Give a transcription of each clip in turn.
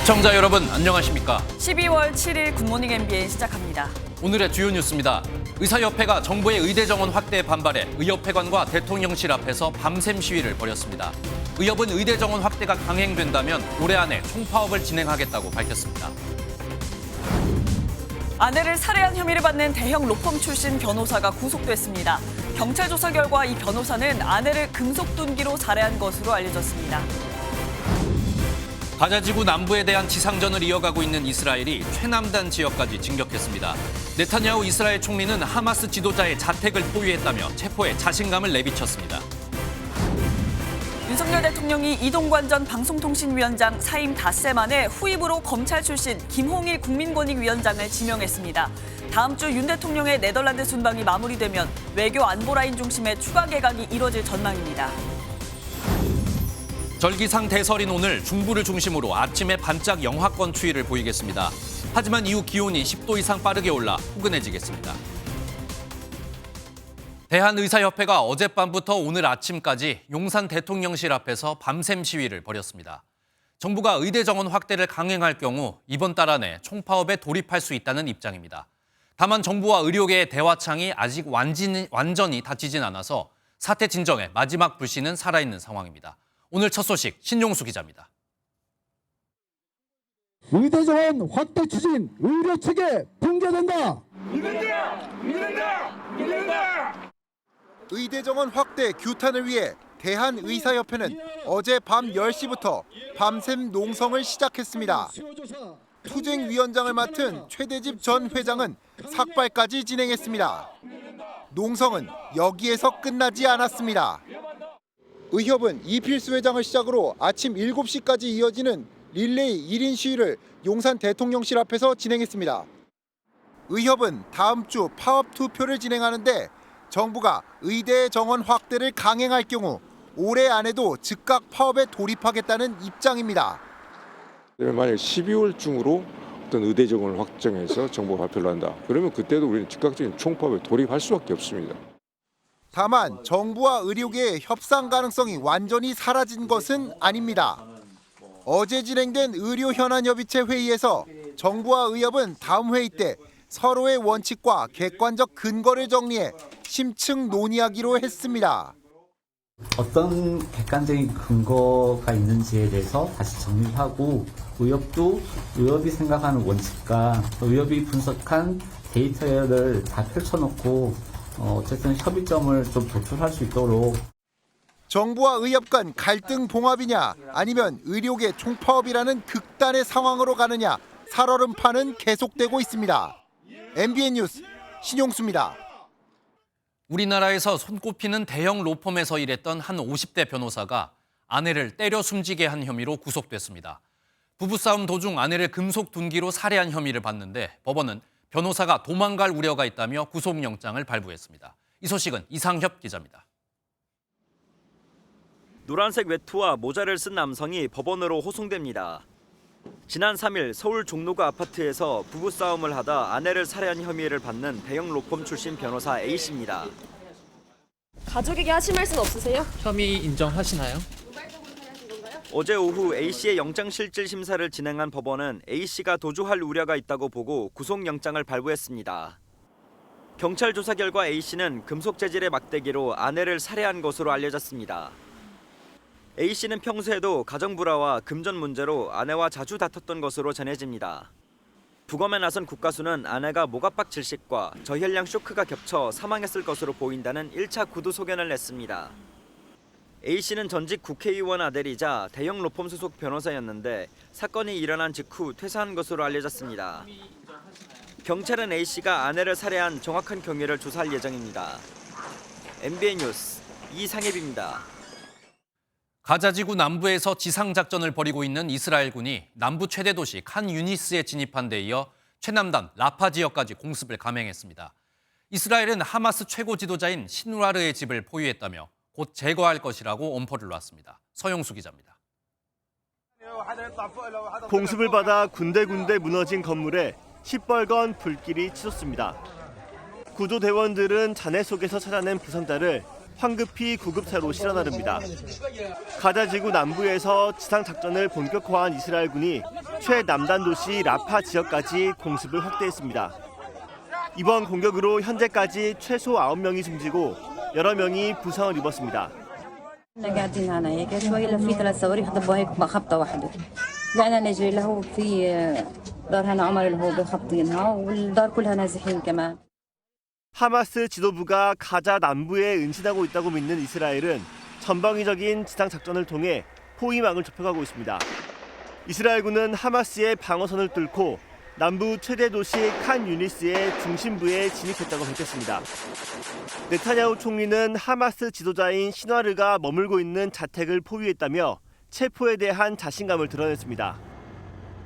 시청자 여러분 안녕하십니까? 12월 7일 굿모닝 MBN 시작합니다. 오늘의 주요 뉴스입니다. 의사협회가 정부의 의대 정원 확대에 반발해 의협회관과 대통령실 앞에서 밤샘 시위를 벌였습니다. 의협은 의대 정원 확대가 강행된다면 올해 안에 총파업을 진행하겠다고 밝혔습니다. 아내를 살해한 혐의를 받는 대형 로펌 출신 변호사가 구속됐습니다. 경찰 조사 결과 이 변호사는 아내를 금속둔기로 살해한 것으로 알려졌습니다. 가자지구 남부에 대한 지상전을 이어가고 있는 이스라엘이 최남단 지역까지 진격했습니다. 네타냐후 이스라엘 총리는 하마스 지도자의 자택을 포위했다며 체포에 자신감을 내비쳤습니다. 윤석열 대통령이 이동관 전 방송통신위원장 사임 닷새 만에 후임으로 검찰 출신 김홍일 국민권익위원장을 지명했습니다. 다음 주 윤 대통령의 네덜란드 순방이 마무리되면 외교 안보라인 중심의 추가 개각이 이뤄질 전망입니다. 절기상 대설인 오늘 중부를 중심으로 아침에 반짝 영하권 추위를 보이겠습니다. 하지만 이후 기온이 10도 이상 빠르게 올라 포근해지겠습니다. 대한의사협회가 어젯밤부터 오늘 아침까지 용산 대통령실 앞에서 밤샘 시위를 벌였습니다. 정부가 의대 정원 확대를 강행할 경우 이번 달 안에 총파업에 돌입할 수 있다는 입장입니다. 다만 정부와 의료계의 대화창이 아직 완전히 닫히진 않아서 사태 진정의 마지막 불씨는 살아있는 상황입니다. 오늘 첫 소식 신용수 기자입니다. 의대 정원 확대 추진 의료 체계 붕괴된다. 믿는다. 의대 정원 확대 규탄을 위해 대한의사협회는 어제 밤 10시부터 밤샘 농성을 시작했습니다. 투쟁위원장을 맡은 최대집 전 회장은 삭발까지 진행했습니다. 농성은 여기에서 끝나지 않았습니다. 의협은 이필수 회장을 시작으로 아침 7시까지 이어지는 릴레이 1인 시위를 용산 대통령실 앞에서 진행했습니다. 의협은 다음 주 파업 투표를 진행하는데 정부가 의대 정원 확대를 강행할 경우 올해 안에도 즉각 파업에 돌입하겠다는 입장입니다. 만약 12월 중으로 어떤 의대 정원을 확정해서 정부가 발표를 한다. 그러면 그때도 우리는 즉각적인 총파업에 돌입할 수밖에 없습니다. 다만 정부와 의료계의 협상 가능성이 완전히 사라진 것은 아닙니다. 어제 진행된 의료현안협의체 회의에서 정부와 의협은 다음 회의 때 서로의 원칙과 객관적 근거를 정리해 심층 논의하기로 했습니다. 어떤 객관적인 근거가 있는지에 대해서 다시 정리하고 의협이 생각하는 원칙과 의협이 분석한 데이터를 다 펼쳐놓고 어쨌든 협의점을 좀 도출할 수 있도록. 정부와 의협 간 갈등 봉합이냐 아니면 의료계 총파업이라는 극단의 상황으로 가느냐 살얼음판은 계속되고 있습니다. MBN 뉴스 신용수입니다. 우리나라에서 손꼽히는 대형 로펌에서 일했던 한 50대 변호사가 아내를 때려 숨지게 한 혐의로 구속됐습니다. 부부싸움 도중 아내를 금속둔기로 살해한 혐의를 받는데 법원은 변호사가 도망갈 우려가 있다며 구속영장을 발부했습니다. 이 소식은 이상협 기자입니다. 노란색 외투와 모자를 쓴 남성이 법원으로 호송됩니다. 지난 3일 서울 종로구 아파트에서 부부싸움을 하다 아내를 살해한 혐의를 받는 대형 로펌 출신 변호사 A씨입니다. 가족에게 하실 말씀 없으세요? 혐의 인정하시나요? 어제 오후 A씨의 영장실질 심사를 진행한 법원은 A씨가 도주할 우려가 있다고 보고 구속영장을 발부했습니다. 경찰 조사 결과 A씨는 금속 재질의 막대기로 아내를 살해한 것으로 알려졌습니다. A씨는 평소에도 가정 불화와 금전 문제로 아내와 자주 다퉜던 것으로 전해집니다. 부검에 나선 국가수는 아내가 목압박 질식과 저혈량 쇼크가 겹쳐 사망했을 것으로 보인다는 1차 구두 소견을 냈습니다. A씨는 전직 국회의원 아들이자 대형 로펌 소속 변호사였는데 사건이 일어난 직후 퇴사한 것으로 알려졌습니다. 경찰은 A씨가 아내를 살해한 정확한 경위를 조사할 예정입니다. MBN 뉴스 이상엽입니다. 가자지구 남부에서 지상작전을 벌이고 있는 이스라엘군이 남부 최대 도시 칸 유니스에 진입한 데 이어 최남단 라파 지역까지 공습을 감행했습니다. 이스라엘은 하마스 최고 지도자인 신와르의 집을 포위했다며 곧 제거할 것이라고 엄포를 놨습니다. 서영수 기자입니다. 공습을 받아 군데군데 무너진 건물에 시뻘건 불길이 치솟습니다. 구조대원들은 잔해 속에서 찾아낸 부상자를 황급히 구급차로 실어 나릅니다. 가자지구 남부에서 지상작전을 본격화한 이스라엘군이 최남단 도시 라파 지역까지 공습을 확대했습니다. 이번 공격으로 현재까지 최소 9명이 숨지고 여러 명이 부상을 입었습니다. قاعدين هنا هيك شوي في 3 صواريخ ضربوا هيك بخبطه واحده. قاعدين نجري اللي هو في دار هنا عمر اللي هو بخبطينها والدار كلها نازحين كمان. 하마스 지도부가 가자 남부에 은신하고 있다고 믿는 이스라엘은 전방위적인 지상 작전을 통해 포위망을 좁혀가고 있습니다. 이스라엘군은 하마스의 방어선을 뚫고 남부 최대 도시 칸 유니스의 중심부에 진입했다고 밝혔습니다. 네타냐후 총리는 하마스 지도자인 시나르가 머물고 있는 자택을 포위했다며 체포에 대한 자신감을 드러냈습니다.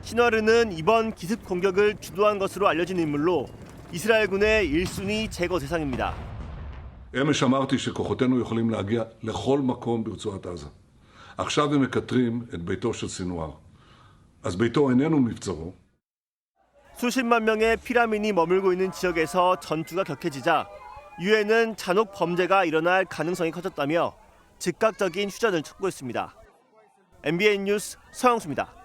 시나르는 이번 기습 공격을 주도한 것으로 알려진 인물로 이스라엘군의 1순위 제거 대상입니다. אמש אמרתי שכוחותינו יכולים להגיע לכל מקום ברצועת עזה. עכשיו הם מקטרים את ביתו של סינואר. אז ביתו איננו מבצרו. 수십만 명의 피라민이 머물고 있는 지역에서 전투가 격해지자 유엔은 잔혹 범죄가 일어날 가능성이 커졌다며 즉각적인 휴전을 촉구했습니다. MBN 뉴스 서영수입니다.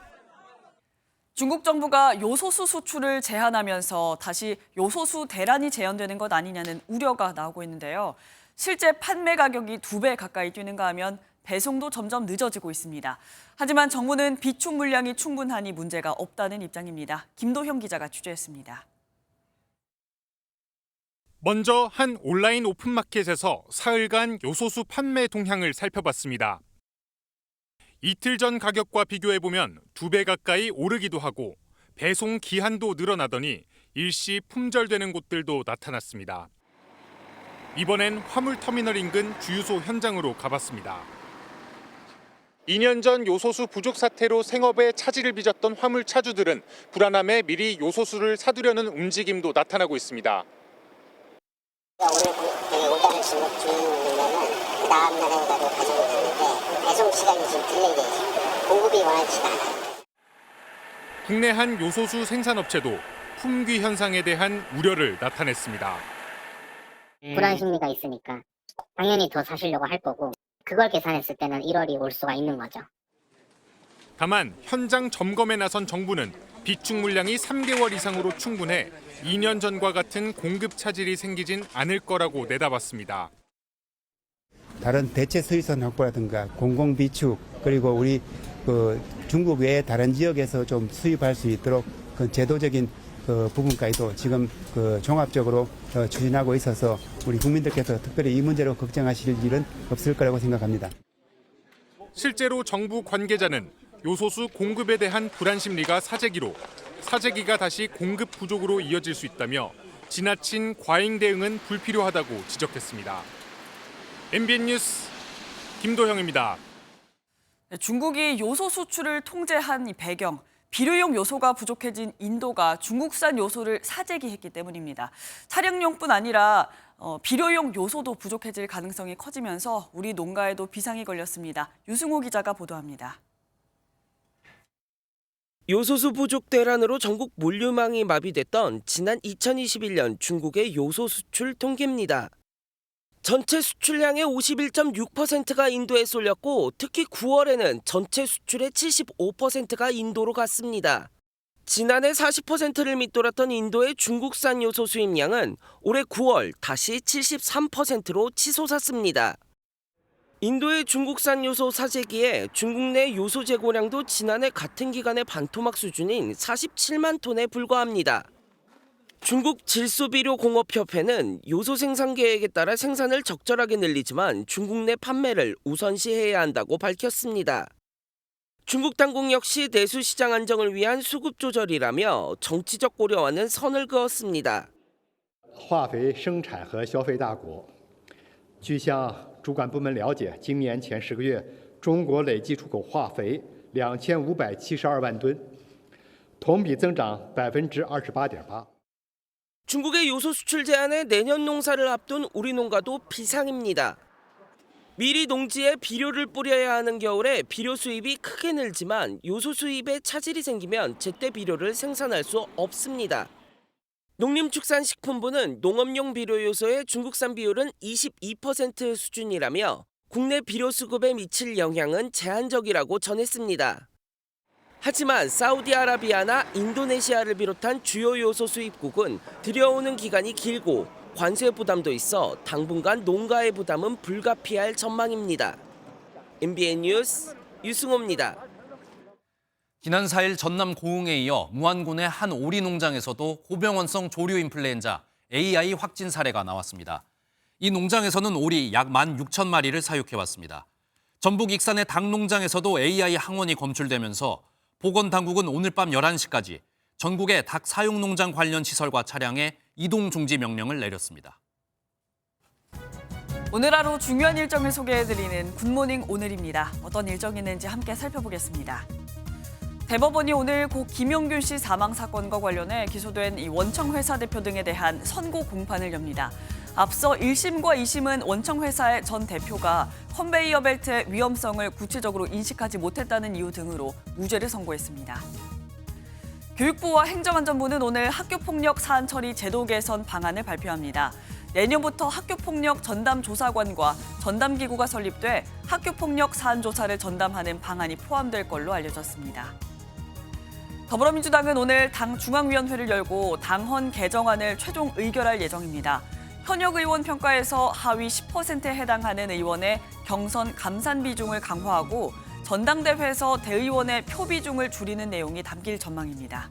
중국 정부가 요소수 수출을 제한하면서 다시 요소수 대란이 재현되는 것 아니냐는 우려가 나오고 있는데요. 실제 판매 가격이 2배 가까이 뛰는가 하면 배송도 점점 늦어지고 있습니다. 하지만 정부는 비축 물량이 충분하니 문제가 없다는 입장입니다. 김도형 기자가 취재했습니다. 먼저 한 온라인 오픈마켓에서 사흘간 요소수 판매 동향을 살펴봤습니다. 이틀 전 가격과 비교해보면 2배 가까이 오르기도 하고 배송 기한도 늘어나더니 일시 품절되는 곳들도 나타났습니다. 이번엔 화물터미널 인근 주유소 현장으로 가봤습니다. 2년 전 요소수 부족 사태로 생업에 차질을 빚었던 화물차주들은 불안함에 미리 요소수를 사두려는 움직임도 나타나고 있습니다. 오늘 오다를 주문하면 그 다음 날에 오다로 가져오게 되는데 배송 시간이 지금 딜레이 되죠. 공급이 원활치가 않아요. 국내 한 요소수 생산업체도 품귀 현상에 대한 우려를 나타냈습니다. 불안 심리가 있으니까 당연히 더 사시려고 할 거고 그걸 계산했을 때는 1월이 올 수가 있는 거죠. 다만 현장 점검에 나선 정부는 비축 물량이 3개월 이상으로 충분해 2년 전과 같은 공급 차질이 생기진 않을 거라고 내다봤습니다. 다른 대체 수입선 확보라든가 공공 비축 그리고 우리 중국 외에 다른 지역에서 좀 수입할 수 있도록 그 제도적인 부분까지도 지금 종합적으로 추진하고 있어서 우리 국민들께서 특별히 이 문제로 걱정하실 일은 없을 거라고 생각합니다. 실제로 정부 관계자는 요소수 공급에 대한 불안 심리가 사재기가 다시 공급 부족으로 이어질 수 있다며 지나친 과잉 대응은 불필요하다고 지적했습니다. MBN 뉴스 김도형입니다. 중국이 요소 수출을 통제한 이 배경, 비료용 요소가 부족해진 인도가 중국산 요소를 사재기했기 때문입니다. 차량용뿐 아니라 비료용 요소도 부족해질 가능성이 커지면서 우리 농가에도 비상이 걸렸습니다. 유승호 기자가 보도합니다. 요소수 부족 대란으로 전국 물류망이 마비됐던 지난 2021년 중국의 요소 수출 통계입니다. 전체 수출량의 51.6%가 인도에 쏠렸고 특히 9월에는 전체 수출의 75%가 인도로 갔습니다. 지난해 40%를 밑돌았던 인도의 중국산 요소 수입량은 올해 9월 다시 73%로 치솟았습니다. 인도의 중국산 요소 사재기에 중국 내 요소 재고량도 지난해 같은 기간의 반토막 수준인 47만 톤에 불과합니다. 중국 질소비료공업협회는 요소 생산 계획에 따라 생산을 적절하게 늘리지만 중국 내 판매를 우선시해야 한다고 밝혔습니다. 중국 당국 역시 내수 시장 안정을 위한 수급 조절이라며 정치적 고려와는 선을 그었습니다. 化肥生产和消费大国，据向主管部门了解，今年前10个月，中国累计出口化肥2572万吨，同比增长28.8%。 중국의 요소 수출 제한에 내년 농사를 앞둔 우리 농가도 비상입니다. 미리 농지에 비료를 뿌려야 하는 겨울에 비료 수입이 크게 늘지만 요소 수입에 차질이 생기면 제때 비료를 생산할 수 없습니다. 농림축산식품부는 농업용 비료 요소의 중국산 비율은 22% 수준이라며 국내 비료 수급에 미칠 영향은 제한적이라고 전했습니다. 하지만 사우디아라비아나 인도네시아를 비롯한 주요 요소 수입국은 들여오는 기간이 길고 관세 부담도 있어 당분간 농가의 부담은 불가피할 전망입니다. MBN 뉴스 유승호입니다. 지난 4일 전남 고흥에 이어 무안군의 한 오리 농장에서도 고병원성 조류 인플루엔자 AI 확진 사례가 나왔습니다. 이 농장에서는 오리 약 16,000마리를 사육해왔습니다. 전북 익산의 닭 농장에서도 AI 항원이 검출되면서 보건당국은 오늘 밤 11시까지 전국의 닭 사육 농장 관련 시설과 차량에 이동 중지 명령을 내렸습니다. 오늘 하루 중요한 일정을 소개해드리는 굿모닝 오늘입니다. 어떤 일정이 있는지 함께 살펴보겠습니다. 대법원이 오늘 고 김용균 씨 사망 사건과 관련해 기소된 이 원청 회사 대표 등에 대한 선고 공판을 엽니다. 앞서 1심과 2심은 원청 회사의 전 대표가 컨베이어 벨트의 위험성을 구체적으로 인식하지 못했다는 이유 등으로 무죄를 선고했습니다. 교육부와 행정안전부는 오늘 학교폭력 사안 처리 제도 개선 방안을 발표합니다. 내년부터 학교폭력 전담조사관과 전담기구가 설립돼 학교폭력 사안 조사를 전담하는 방안이 포함될 걸로 알려졌습니다. 더불어민주당은 오늘 당 중앙위원회를 열고 당헌 개정안을 최종 의결할 예정입니다. 현역 의원 평가에서 하위 10%에 해당하는 의원의 경선 감산 비중을 강화하고 전당대회에서 대의원의 표 비중을 줄이는 내용이 담길 전망입니다.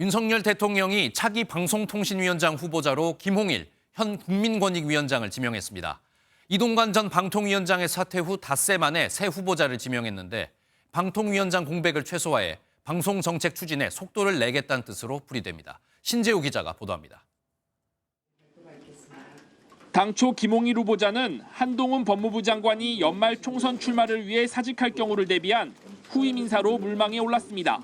윤석열 대통령이 차기 방송통신위원장 후보자로 김홍일 현 국민권익위원장을 지명했습니다. 이동관 전 방통위원장의 사퇴 후 닷새 만에 새 후보자를 지명했는데 방통위원장 공백을 최소화해 방송정책 추진에 속도를 내겠다는 뜻으로 풀이됩니다. 신재우 기자가 보도합니다. 당초 김홍일 후보자는 한동훈 법무부 장관이 연말 총선 출마를 위해 사직할 경우를 대비한 후임 인사로 물망에 올랐습니다.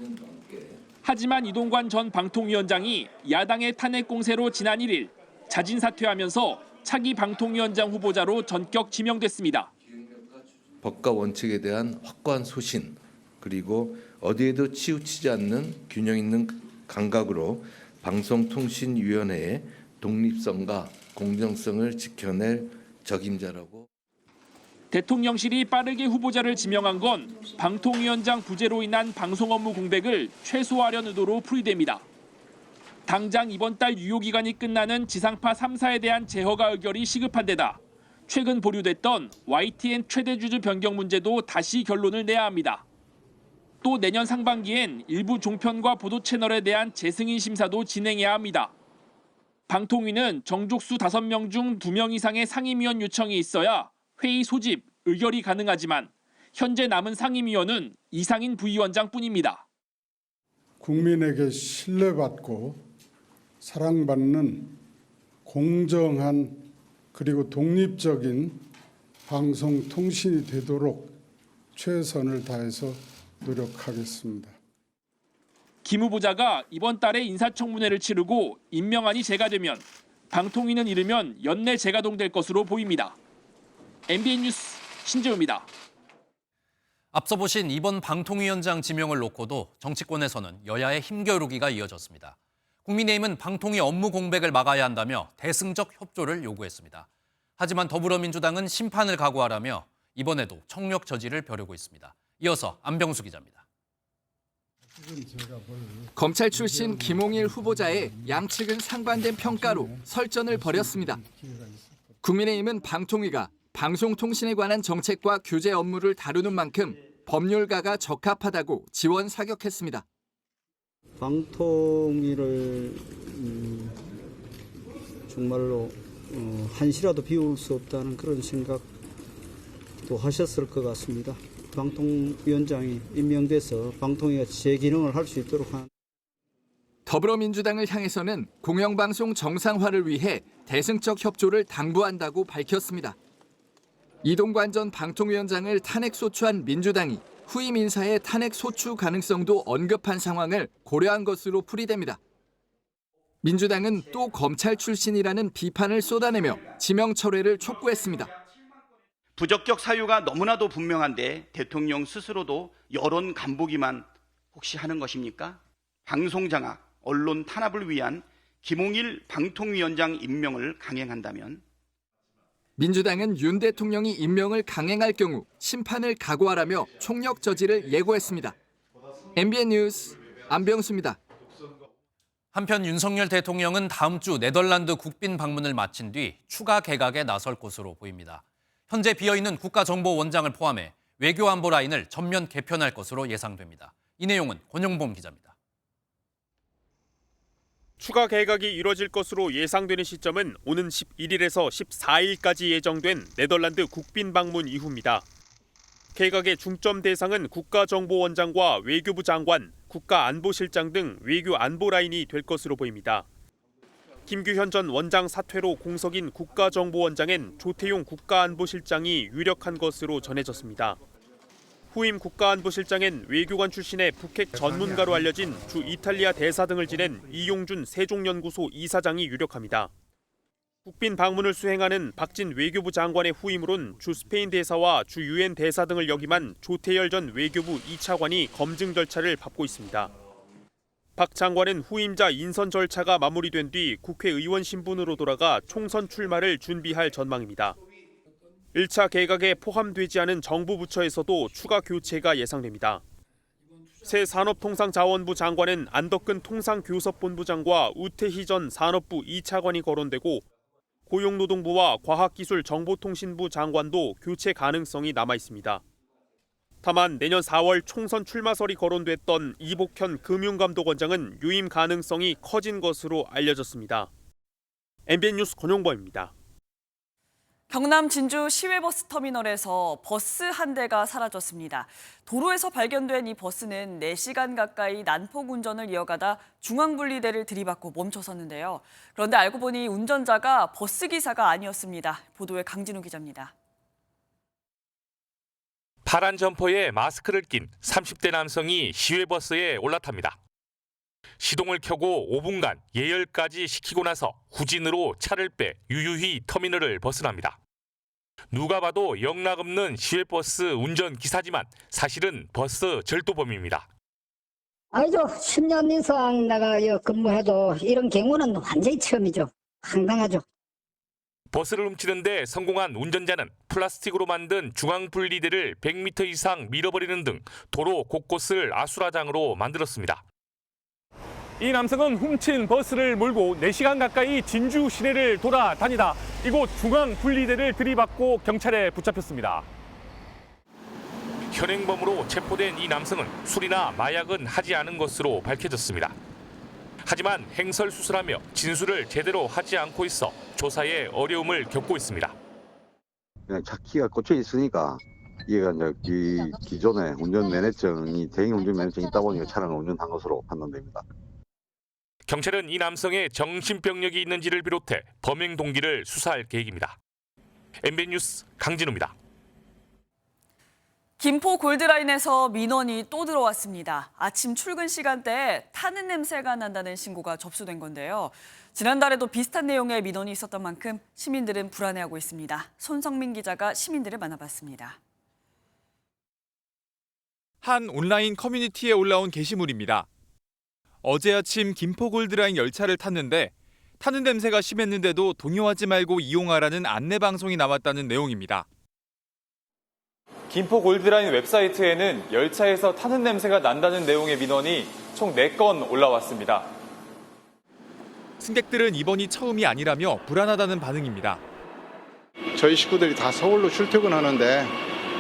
하지만 이동관 전 방통위원장이 야당의 탄핵 공세로 지난 1일 자진 사퇴하면서 차기 방통위원장 후보자로 전격 지명됐습니다. 법과 원칙에 대한 확고한 소신, 그리고 어디에도 치우치지 않는 균형 있는 감각으로 방송통신위원회의 독립성과 공정성을 지켜낼 적임자라고. 대통령실이 빠르게 후보자를 지명한 건 방통위원장 부재로 인한 방송 업무 공백을 최소화하려는 의도로 풀이됩니다. 당장 이번 달 유효기간이 끝나는 지상파 3사에 대한 재허가 의결이 시급한 데다 최근 보류됐던 YTN 최대 주주 변경 문제도 다시 결론을 내야 합니다. 또 내년 상반기엔 일부 종편과 보도 채널에 대한 재승인 심사도 진행해야 합니다. 방통위는 정족수 5명 중 2명 이상의 상임위원 요청이 있어야 회의 소집, 의결이 가능하지만 현재 남은 상임위원은 이상인 부위원장뿐입니다. 국민에게 신뢰받고 사랑받는 공정한 그리고 독립적인 방송통신이 되도록 최선을 다해서 노력하겠습니다. 김 후보자가 이번 달에 인사청문회를 치르고 임명안이 제가되면 방통위는 이르면 연내 재가동될 것으로 보입니다. MBN 뉴스 신재우입니다. 앞서 보신 이번 방통위원장 지명을 놓고도 정치권에서는 여야의 힘겨루기가 이어졌습니다. 국민의힘은 방통위 업무 공백을 막아야 한다며 대승적 협조를 요구했습니다. 하지만 더불어민주당은 심판을 각오하라며 이번에도 청력 저지를 벼르고 있습니다. 이어서 안병수 기자입니다. 검찰 출신 김홍일 후보자의 양측은 상반된 평가로 설전을 벌였습니다. 국민의힘은 방통위가 방송통신에 관한 정책과 규제 업무를 다루는 만큼 법률가가 적합하다고 지원 사격했습니다. 방통위를 정말로 한시라도 비울 수 없다는 그런 생각도 하셨을 것 같습니다. 방통위원장이 임명돼서 방통위가 제 기능을 할 수 있도록 한. 더불어민주당을 향해서는 공영방송 정상화를 위해 대승적 협조를 당부한다고 밝혔습니다. 이동관 전 방통위원장을 탄핵 소추한 민주당이 후임 인사의 탄핵 소추 가능성도 언급한 상황을 고려한 것으로 풀이됩니다. 민주당은 또 검찰 출신이라는 비판을 쏟아내며 지명 철회를 촉구했습니다. 부적격 사유가 너무나도 분명한데 대통령 스스로도 여론 간보기만 혹시 하는 것입니까? 방송장악, 언론 탄압을 위한 김홍일 방통위원장 임명을 강행한다면 민주당은 윤 대통령이 임명을 강행할 경우 심판을 각오하라며 총력 저지를 예고했습니다. MBN 뉴스 안병수입니다. 한편 윤석열 대통령은 다음 주 네덜란드 국빈 방문을 마친 뒤 추가 개각에 나설 것으로 보입니다. 현재 비어있는 국가정보원장을 포함해 외교안보 라인을 전면 개편할 것으로 예상됩니다. 이 내용은 권영범 기자입니다. 추가 개각이 이뤄질 것으로 예상되는 시점은 오는 11일에서 14일까지 예정된 네덜란드 국빈 방문 이후입니다. 개각의 중점 대상은 국가정보원장과 외교부 장관, 국가안보실장 등 외교 안보 라인이 될 것으로 보입니다. 김규현 전 원장 사퇴로 공석인 국가정보원장엔 조태용 국가안보실장이 유력한 것으로 전해졌습니다. 후임 국가안보실장엔 외교관 출신의 북핵 전문가로 알려진 주 이탈리아 대사 등을 지낸 이용준 세종연구소 이사장이 유력합니다. 국빈 방문을 수행하는 박진 외교부 장관의 후임으론 주 스페인 대사와 주 유엔 대사 등을 역임한 조태열 전 외교부 2차관이 검증 절차를 밟고 있습니다. 박 장관은 후임자 인선 절차가 마무리된 뒤 국회의원 신분으로 돌아가 총선 출마를 준비할 전망입니다. 1차 개각에 포함되지 않은 정부 부처에서도 추가 교체가 예상됩니다. 새 산업통상자원부 장관은 안덕근 통상교섭본부장과 우태희 전 산업부 2차관이 거론되고 고용노동부와 과학기술정보통신부 장관도 교체 가능성이 남아 있습니다. 다만 내년 4월 총선 출마설이 거론됐던 이복현 금융감독원장은 유임 가능성이 커진 것으로 알려졌습니다. MBN 뉴스 권용범입니다. 경남 진주 시외버스 터미널에서 버스 한 대가 사라졌습니다. 도로에서 발견된 이 버스는 4시간 가까이 난폭 운전을 이어가다 중앙분리대를 들이받고 멈춰섰는데요. 그런데 알고 보니 운전자가 버스 기사가 아니었습니다. 보도에 강진우 기자입니다. 파란 점퍼에 마스크를 낀 30대 남성이 시외버스에 올라탑니다. 시동을 켜고 5분간 예열까지 시키고 나서 후진으로 차를 빼 유유히 터미널을 벗어납니다. 누가 봐도 영락없는 시외버스 운전기사지만 사실은 버스 절도범입니다. 아니죠. 10년 이상 내가 근무해도 이런 경우는 완전히 처음이죠. 황당하죠. 버스를 훔치는데 성공한 운전자는 플라스틱으로 만든 중앙분리대를 100m 이상 밀어버리는 등 도로 곳곳을 아수라장으로 만들었습니다. 이 남성은 훔친 버스를 몰고 4시간 가까이 진주 시내를 돌아다니다 이곳 중앙분리대를 들이받고 경찰에 붙잡혔습니다. 현행범으로 체포된 이 남성은 술이나 마약은 하지 않은 것으로 밝혀졌습니다. 하지만 행설수설하며 진술을 제대로 하지 않고 있어 조사에 어려움을 겪고 있습니다. 그냥 차키가 꽂혀 있으니까 얘가 이제 기존에 운전면허증이 대행운전면허증이 있다 보니까 차량을 운전한 것으로 판단됩니다. 경찰은 이 남성의 정신병력이 있는지를 비롯해 범행 동기를 수사할 계획입니다. MBN 뉴스 강진우입니다. 김포 골드라인에서 민원이 또 들어왔습니다. 아침 출근 시간대에 타는 냄새가 난다는 신고가 접수된 건데요. 지난달에도 비슷한 내용의 민원이 있었던 만큼 시민들은 불안해하고 있습니다. 손성민 기자가 시민들을 만나봤습니다. 한 온라인 커뮤니티에 올라온 게시물입니다. 어제 아침 김포 골드라인 열차를 탔는데 타는 냄새가 심했는데도 동요하지 말고 이용하라는 안내 방송이 나왔다는 내용입니다. 김포 골드라인 웹사이트에는 열차에서 타는 냄새가 난다는 내용의 민원이 총 4건 올라왔습니다. 승객들은 이번이 처음이 아니라며 불안하다는 반응입니다. 저희 식구들이 다 서울로 출퇴근하는데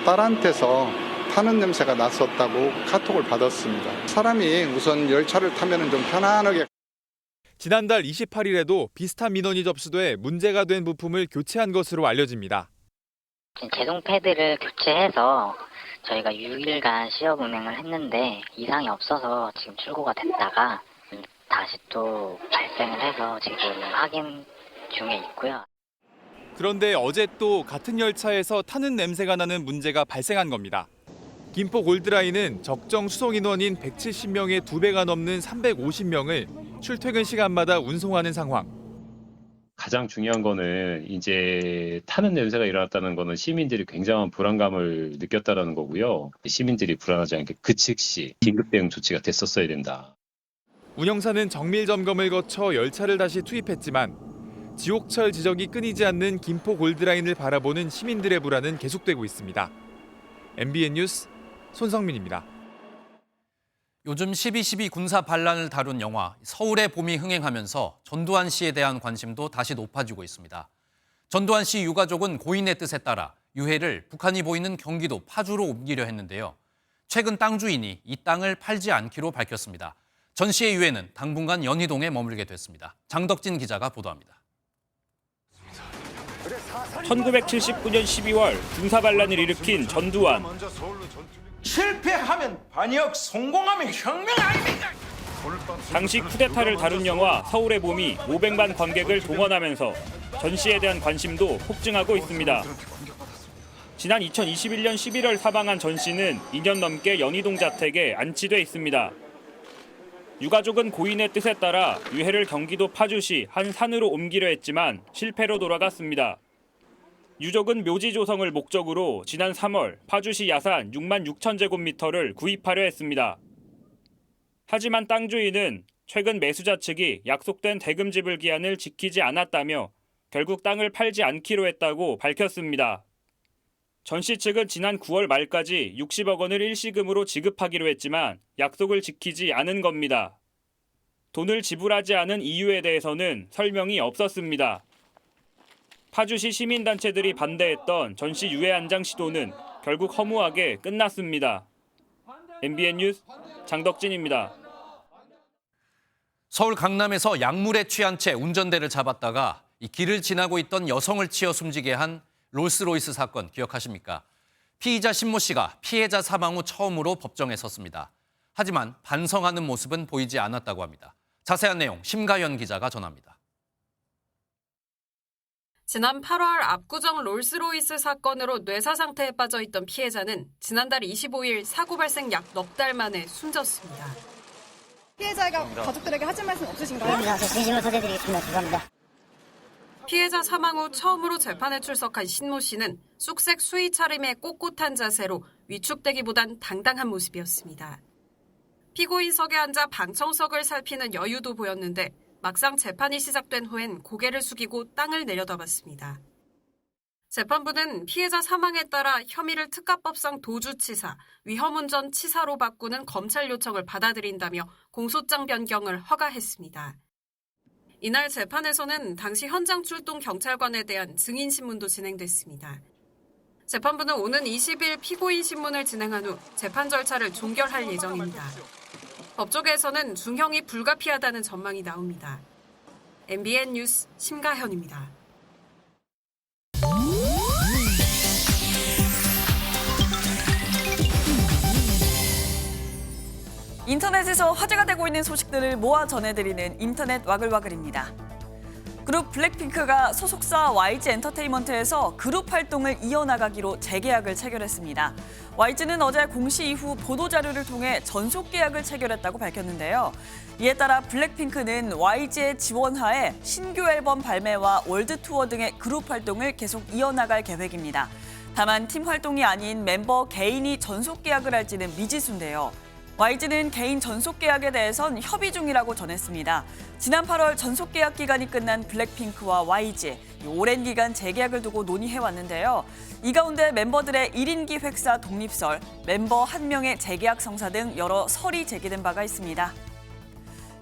딸한테서 타는 냄새가 났었다고 카톡을 받았습니다. 사람이 우선 열차를 타면 좀 편안하게. 지난달 28일에도 비슷한 민원이 접수돼 문제가 된 부품을 교체한 것으로 알려집니다. 제동 패드를 교체해서 저희가 6일간 시험 운행을 했는데 이상이 없어서 지금 출고가 됐다가 다시 또 발생을 해서 지금 확인 중에 있고요. 그런데 어제 또 같은 열차에서 타는 냄새가 나는 문제가 발생한 겁니다. 김포 골드라인은 적정 수송 인원인 170명의 2배가 넘는 350명을 출퇴근 시간마다 운송하는 상황. 가장 중요한 거는 이제 타는 냄새가 일어났다는 거는 시민들이 굉장한 불안감을 느꼈다는 거고요. 시민들이 불안하지 않게 그 즉시 긴급 대응 조치가 됐었어야 된다. 운영사는 정밀 점검을 거쳐 열차를 다시 투입했지만 지옥철 지정이 끊이지 않는 김포 골드라인을 바라보는 시민들의 불안은 계속되고 있습니다. MBN 뉴스 손성민입니다. 요즘 12.12 군사 반란을 다룬 영화 서울의 봄이 흥행하면서 전두환 씨에 대한 관심도 다시 높아지고 있습니다. 전두환 씨 유가족은 고인의 뜻에 따라 유해를 북한이 보이는 경기도 파주로 옮기려 했는데요. 최근 땅 주인이 이 땅을 팔지 않기로 밝혔습니다. 전 씨의 유해는 당분간 연희동에 머물게 됐습니다. 장덕진 기자가 보도합니다. 1979년 12월 군사반란을 일으킨 전두환. 실패하면 반역, 성공하면 혁명 아닙니까? 당시 쿠데타를 다룬 영화 서울의 봄이 500만 관객을 동원하면서 전 씨에 대한 관심도 폭증하고 있습니다. 지난 2021년 11월 사망한 전 씨는 2년 넘게 연희동 자택에 안치돼 있습니다. 유가족은 고인의 뜻에 따라 유해를 경기도 파주시 한 산으로 옮기려 했지만 실패로 돌아갔습니다. 유족은 묘지 조성을 목적으로 지난 3월 파주시 야산 6만 6천 제곱미터를 구입하려 했습니다. 하지만 땅 주인은 최근 매수자 측이 약속된 대금 지불 기한을 지키지 않았다며 결국 땅을 팔지 않기로 했다고 밝혔습니다. 전 씨 측은 지난 9월 말까지 60억 원을 일시금으로 지급하기로 했지만 약속을 지키지 않은 겁니다. 돈을 지불하지 않은 이유에 대해서는 설명이 없었습니다. 파주시 시민단체들이 반대했던 전 씨 유해 안장 시도는 결국 허무하게 끝났습니다. MBN 뉴스 장덕진입니다. 서울 강남에서 약물에 취한 채 운전대를 잡았다가 이 길을 지나고 있던 여성을 치어 숨지게 한 롤스로이스 사건 기억하십니까? 피의자 신모 씨가 피해자 사망 후 처음으로 법정에 섰습니다. 하지만 반성하는 모습은 보이지 않았다고 합니다. 자세한 내용 심가연 기자가 전합니다. 지난 8월 압구정 롤스로이스 사건으로 뇌사 상태에 빠져 있던 피해자는 지난달 25일 사고 발생 약 넉 달 만에 숨졌습니다. 피해자가 가족들에게 하실 말씀 없으신가요? 네, 진심으로 사죄드리겠습니다. 죄송합니다. 피해자 사망 후 처음으로 재판에 출석한 신모 씨는 쑥색 수의 차림의 꼿꼿한 자세로 위축되기보단 당당한 모습이었습니다. 피고인석에 앉아 방청석을 살피는 여유도 보였는데 막상 재판이 시작된 후엔 고개를 숙이고 땅을 내려다봤습니다. 재판부는 피해자 사망에 따라 혐의를 특가법상 도주치사, 위험운전 치사로 바꾸는 검찰 요청을 받아들인다며 공소장 변경을 허가했습니다. 이날 재판에서는 당시 현장 출동 경찰관에 대한 증인 신문도 진행됐습니다. 재판부는 오는 20일 피고인 신문을 진행한 후 재판 절차를 종결할 예정입니다. 법조계에서는 중형이 불가피하다는 전망이 나옵니다. MBN 뉴스 심가현입니다. 인터넷에서 화제가 되고 있는 소식들을 모아 전해드리는 인터넷 와글와글입니다. 그룹 블랙핑크가 소속사 YG 엔터테인먼트에서 그룹 활동을 이어나가기로 재계약을 체결했습니다. YG는 어제 공시 이후 보도자료를 통해 전속 계약을 체결했다고 밝혔는데요. 이에 따라 블랙핑크는 YG의 지원하에 신규 앨범 발매와 월드 투어 등의 그룹 활동을 계속 이어나갈 계획입니다. 다만 팀 활동이 아닌 멤버 개인이 전속 계약을 할지는 미지수인데요. YG는 개인 전속 계약에 대해선 협의 중이라고 전했습니다. 지난 8월 전속 계약 기간이 끝난 블랙핑크와 YG, 오랜 기간 재계약을 두고 논의해왔는데요. 이 가운데 멤버들의 1인기 획사 독립설, 멤버 1명의 재계약 성사 등 여러 설이 제기된 바가 있습니다.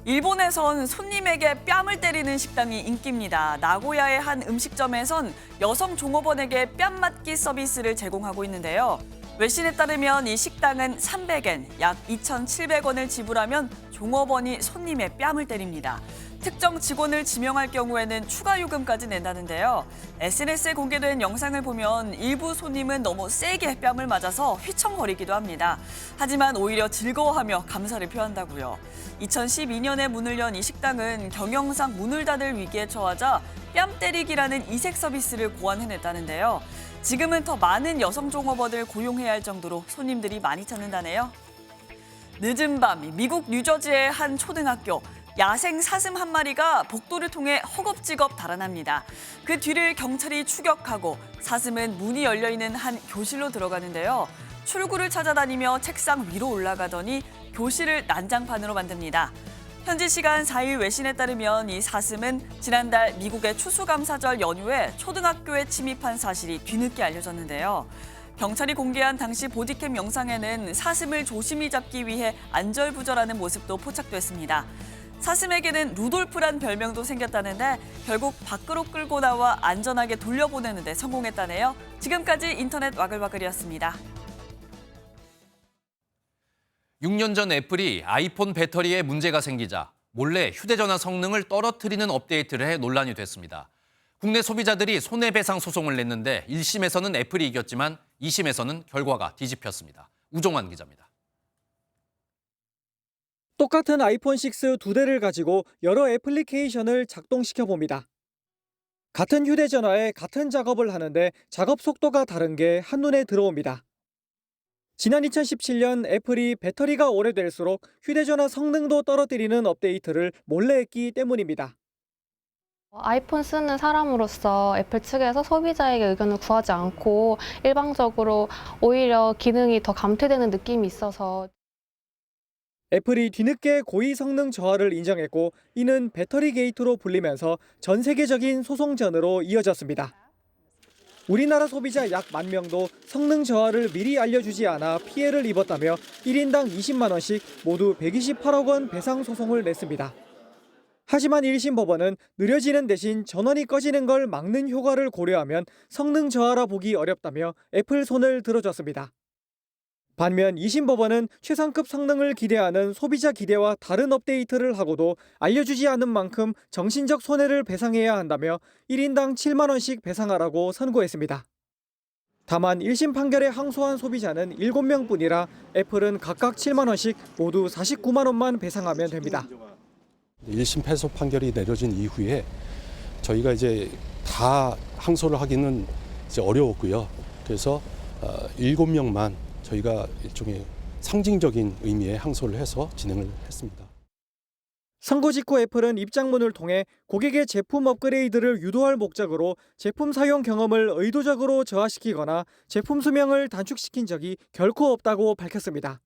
일본에선 손님에게 뺨을 때리는 식당이 인기입니다. 나고야의 한 음식점에선 여성 종업원에게 뺨 맞기 서비스를 제공하고 있는데요. 외신에 따르면 이 식당은 300엔, 약 2,700원을 지불하면 종업원이 손님의 뺨을 때립니다. 특정 직원을 지명할 경우에는 추가 요금까지 낸다는데요. SNS에 공개된 영상을 보면 일부 손님은 너무 세게 뺨을 맞아서 휘청거리기도 합니다. 하지만 오히려 즐거워하며 감사를 표한다고요. 2012년에 문을 연 이 식당은 경영상 문을 닫을 위기에 처하자 뺨 때리기라는 이색 서비스를 고안해냈다는데요. 지금은 더 많은 여성 종업원을 고용해야 할 정도로 손님들이 많이 찾는다네요. 늦은 밤 미국 뉴저지의 한 초등학교, 야생 사슴 한 마리가 복도를 통해 허겁지겁 달아납니다. 그 뒤를 경찰이 추격하고 사슴은 문이 열려있는 한 교실로 들어가는데요. 출구를 찾아다니며 책상 위로 올라가더니 교실을 난장판으로 만듭니다. 현지 시간 4일 외신에 따르면 이 사슴은 지난달 미국의 추수감사절 연휴에 초등학교에 침입한 사실이 뒤늦게 알려졌는데요. 경찰이 공개한 당시 보디캠 영상에는 사슴을 조심히 잡기 위해 안절부절하는 모습도 포착됐습니다. 사슴에게는 루돌프란 별명도 생겼다는데 결국 밖으로 끌고 나와 안전하게 돌려보내는 데 성공했다네요. 지금까지 인터넷 와글와글이었습니다. 6년 전 애플이 아이폰 배터리에 문제가 생기자 몰래 휴대전화 성능을 떨어뜨리는 업데이트를 해 논란이 됐습니다. 국내 소비자들이 손해배상 소송을 냈는데 1심에서는 애플이 이겼지만 2심에서는 결과가 뒤집혔습니다. 우종환 기자입니다. 똑같은 아이폰 6 두 대를 가지고 여러 애플리케이션을 작동시켜 봅니다. 같은 휴대전화에 같은 작업을 하는데 작업 속도가 다른 게 한눈에 들어옵니다. 지난 2017년 애플이 배터리가 오래될수록 휴대전화 성능도 떨어뜨리는 업데이트를 몰래 했기 때문입니다. 아이폰 쓰는 사람으로서 애플 측에서 소비자에게 의견을 구하지 않고 일방적으로 오히려 기능이 더 감퇴되는 느낌이 있어서 애플이 뒤늦게 고의 성능 저하를 인정했고 이는 배터리 게이트로 불리면서 전 세계적인 소송전으로 이어졌습니다. 우리나라 소비자 약 10,000명도 성능 저하를 미리 알려주지 않아 피해를 입었다며 1인당 20만 원씩 모두 128억 원 배상 소송을 냈습니다. 하지만 1심 법원은 느려지는 대신 전원이 꺼지는 걸 막는 효과를 고려하면 성능 저하라 보기 어렵다며 애플 손을 들어줬습니다. 반면 2심 법원은 최상급 성능을 기대하는 소비자 기대와 다른 업데이트를 하고도 알려주지 않은 만큼 정신적 손해를 배상해야 한다며 1인당 7만 원씩 배상하라고 선고했습니다. 다만 1심 판결에 항소한 소비자는 7명뿐이라 애플은 각각 7만 원씩 모두 49만 원만 배상하면 됩니다. 1심 패소 판결이 내려진 이후에 저희가 이제 다 항소를 하기는 이제 어려웠고요. 그래서 7명만 저희가 일종의 상징적인 의미의 항소를 해서 진행을 했습니다. 선고 직후 애플은 입장문을 통해 고객의 제품 업그레이드를 유도할 목적으로 제품 사용 경험을 의도적으로 저하시키거나 제품 수명을 단축시킨 적이 결코 없다고 밝혔습니다.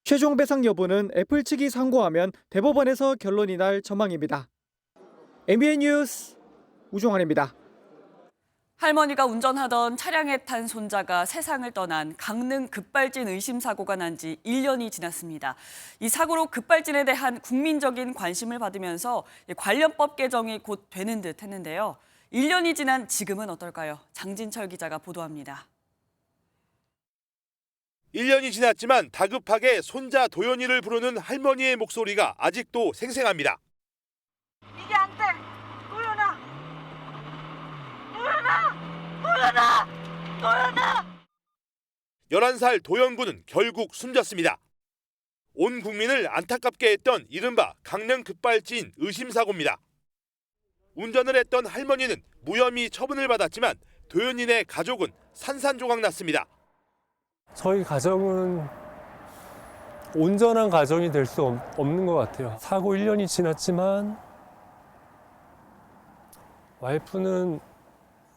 최종 배상 여부는 애플 측이 상고하면 대법원에서 결론이 날 전망입니다. MBN 뉴스 우종환입니다. 할머니가 운전하던 차량에 탄 손자가 세상을 떠난 강릉 급발진 의심 사고가 난 지 1년이 지났습니다. 이 사고로 급발진에 대한 국민적인 관심을 받으면서 관련법 개정이 곧 되는 듯 했는데요. 1년이 지난 지금은 어떨까요? 장진철 기자가 보도합니다. 1년이 지났지만 다급하게 손자 도연이를 부르는 할머니의 목소리가 아직도 생생합니다. 이게 안 돼! 도연아! 도연아! 도연아! 11살 도연군은 결국 숨졌습니다. 온 국민을 안타깝게 했던 이른바 강릉 급발진 의심사고입니다. 운전을 했던 할머니는 무혐의 처분을 받았지만 도연인의 가족은 산산조각 났습니다. 저희 가정은 온전한 가정이 될 수 없는 것 같아요. 사고 1년이 지났지만 와이프는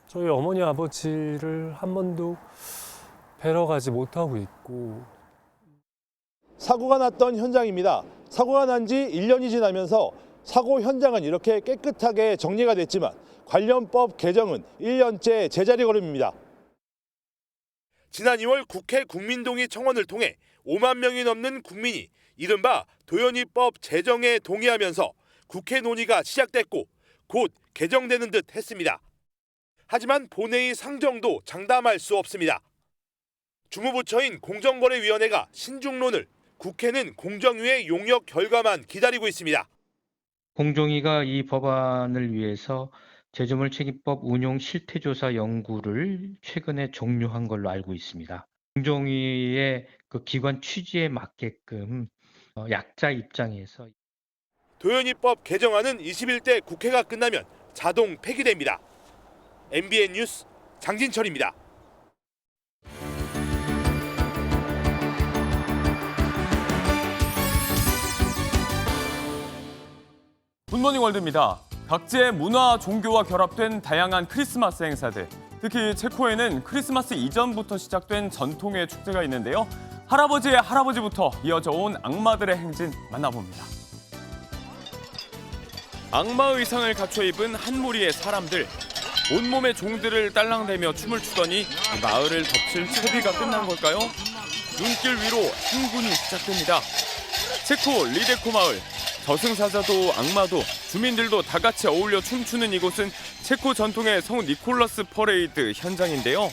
저희 어머니 아버지를 한 번도 뵈러 가지 못하고 있고. 사고가 났던 현장입니다. 사고가 난 지 1년이 지나면서 사고 현장은 이렇게 깨끗하게 정리가 됐지만 관련법 개정은 1년째 제자리 걸음입니다. 지난 2월 국회 국민동의 청원을 통해 5만 명이 넘는 국민이 이른바 도연이법 제정에 동의하면서 국회 논의가 시작됐고 곧 개정되는 듯 했습니다. 하지만 본회의 상정도 장담할 수 없습니다. 주무부처인 공정거래위원회가 신중론을, 국회는 공정위의 용역 결과만 기다리고 있습니다. 공정위가 이 법안을 위해서 제조물책임법 운용 실태조사 연구를 최근에 종료한 걸로 알고 있습니다. 공정위의 그 기관 취지에 맞게끔 약자 입장에서 도연이법 개정안은 21대 국회가 끝나면 자동 폐기됩니다. MBN 뉴스 장진철입니다. 굿모닝 월드입니다. 각지의 문화, 종교와 결합된 다양한 크리스마스 행사들. 특히 체코에는 크리스마스 이전부터 시작된 전통의 축제가 있는데요. 할아버지의 할아버지부터 이어져 온 악마들의 행진 만나봅니다. 악마 의상을 갖춰 입은 한 무리의 사람들. 온몸에 종들을 딸랑대며 춤을 추더니 마을을 덮칠 채비가 끝난 걸까요? 눈길 위로 행군이 시작됩니다. 체코 리데코 마을. 저승사자도 악마도 주민들도 다 같이 어울려 춤추는 이곳은 체코 전통의 성 니콜라스 퍼레이드 현장인데요.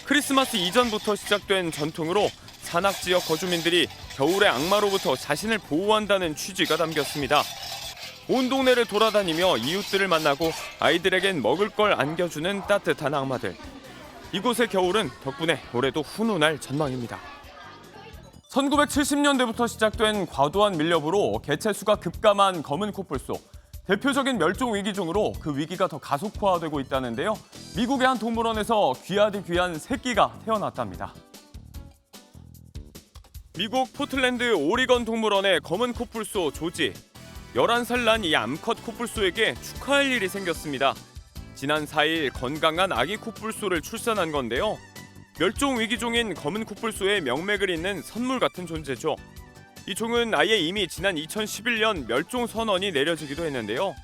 크리스마스 이전부터 시작된 전통으로 산악 지역 거주민들이 겨울의 악마로부터 자신을 보호한다는 취지가 담겼습니다. 온 동네를 돌아다니며 이웃들을 만나고 아이들에겐 먹을 걸 안겨주는 따뜻한 악마들. 이곳의 겨울은 덕분에 올해도 훈훈할 전망입니다. 1970년대부터 시작된 과도한 밀렵으로 개체수가 급감한 검은 코뿔소. 대표적인 멸종 위기종으로 그 위기가 더 가속화되고 있다는데요. 미국의 한 동물원에서 귀하디 귀한 새끼가 태어났답니다. 미국 포틀랜드 오리건 동물원의 검은 코뿔소 조지. 11살 난 이 암컷 코뿔소에게 축하할 일이 생겼습니다. 지난 4일 건강한 아기 코뿔소를 출산한 건데요. 멸종 위기종인 검은 코뿔소의 명맥을 잇는 선물 같은 존재죠. 이 종은 아예 이미 지난 2011년 멸종 선언이 내려지기도 했는데요.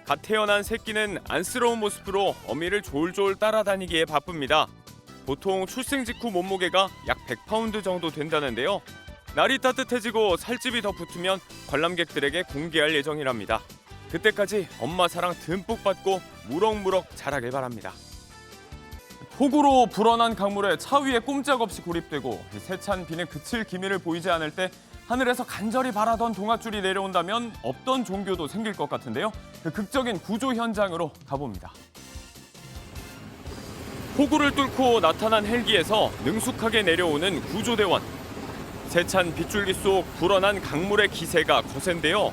갓 태어난 새끼는 안쓰러운 모습으로 어미를 졸졸 따라다니기에 바쁩니다. 보통 출생 직후 몸무게가 약 100파운드 정도 된다는데요. 날이 따뜻해지고 살집이 더 붙으면 관람객들에게 공개할 예정이랍니다. 그때까지 엄마 사랑 듬뿍 받고 무럭무럭 자라길 바랍니다. 폭우로 불어난 강물에 차 위에 꼼짝없이 고립되고 세찬 비는 그칠 기미를 보이지 않을 때 하늘에서 간절히 바라던 동아줄이 내려온다면 없던 종교도 생길 것 같은데요. 그 극적인 구조 현장으로 가봅니다. 폭우를 뚫고 나타난 헬기에서 능숙하게 내려오는 구조대원. 세찬 빗줄기 속 불어난 강물의 기세가 거센데요.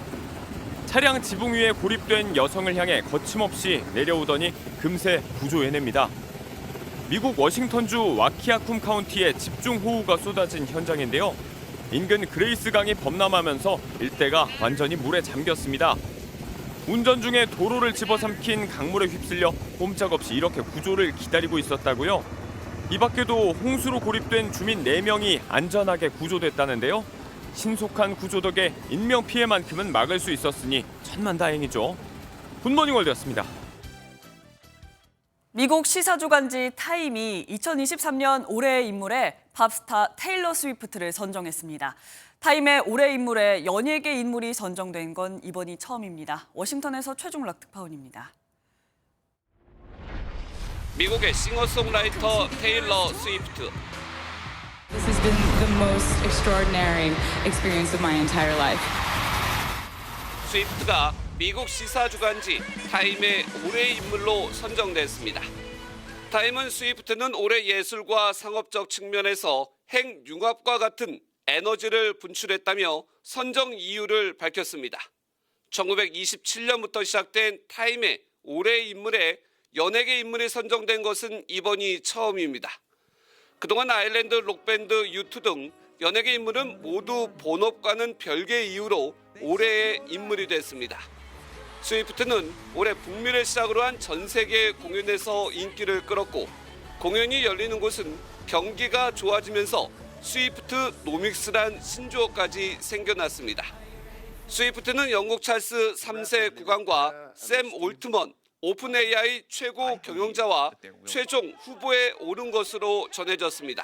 차량 지붕 위에 고립된 여성을 향해 거침없이 내려오더니 금세 구조해냅니다. 미국 워싱턴주 와키아쿰 카운티에 집중호우가 쏟아진 현장인데요. 인근 그레이스 강이 범람하면서 일대가 완전히 물에 잠겼습니다. 운전 중에 도로를 집어삼킨 강물에 휩쓸려 꼼짝없이 이렇게 구조를 기다리고 있었다고요. 이 밖에도 홍수로 고립된 주민 4명이 안전하게 구조됐다는데요. 신속한 구조 덕에 인명피해만큼은 막을 수 있었으니 천만다행이죠. 굿모닝 월드였습니다. 미국 시사주간지 타임이 2023년 올해의 인물에 팝스타 테일러 스위프트를 선정했습니다. 타임의 올해 인물에 연예계 인물이 선정된 건 이번이 처음입니다. 워싱턴에서 최종락 특파원입니다. 미국의 싱어송라이터 테일러 스위프트. This has been the most extraordinary experience of my entire life. 스위프트가 미국 시사주간지 타임의 올해의 인물로 선정됐습니다. 타임은 스위프트는 올해 예술과 상업적 측면에서 핵융합과 같은 에너지를 분출했다며 선정 이유를 밝혔습니다. 1927년부터 시작된 타임의 올해의 인물에 연예계 인물이 선정된 것은 이번이 처음입니다. 그동안 아일랜드 록밴드 U2 등 연예계 인물은 모두 본업과는 별개의 이유로 올해의 인물이 됐습니다. 스위프트는 올해 북미를 시작으로 한 전 세계 공연에서 인기를 끌었고 공연이 열리는 곳은 경기가 좋아지면서 스위프트 노믹스란 신조어까지 생겨났습니다. 스위프트는 영국 찰스 3세 국왕과 샘 올트먼 오픈 AI 최고 경영자와 최종 후보에 오른 것으로 전해졌습니다.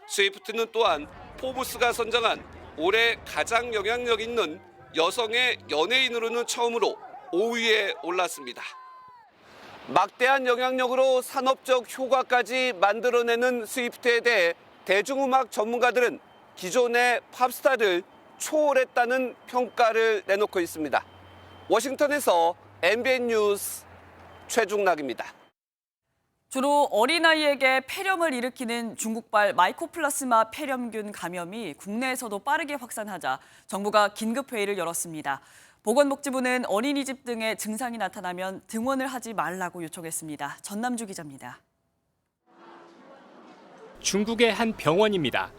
스위프트는 또한 포브스가 선정한 올해 가장 영향력 있는 여성의 연예인으로는 처음으로 5위에 올랐습니다. 막대한 영향력으로 산업적 효과까지 만들어내는 스위프트에 대해 대중음악 전문가들은 기존의 팝스타를 초월했다는 평가를 내놓고 있습니다. 워싱턴에서 MBN 뉴스 최중락입니다. 주로 어린아이에게 폐렴을 일으키는 중국발 마이코플라스마 폐렴균 감염이 국내에서도 빠르게 확산하자 정부가 긴급회의를 열었습니다. 보건복지부는 어린이집 등의 증상이 나타나면 등원을 하지 말라고 요청했습니다. 전남주 기자입니다. 중국의 한 병원입니다.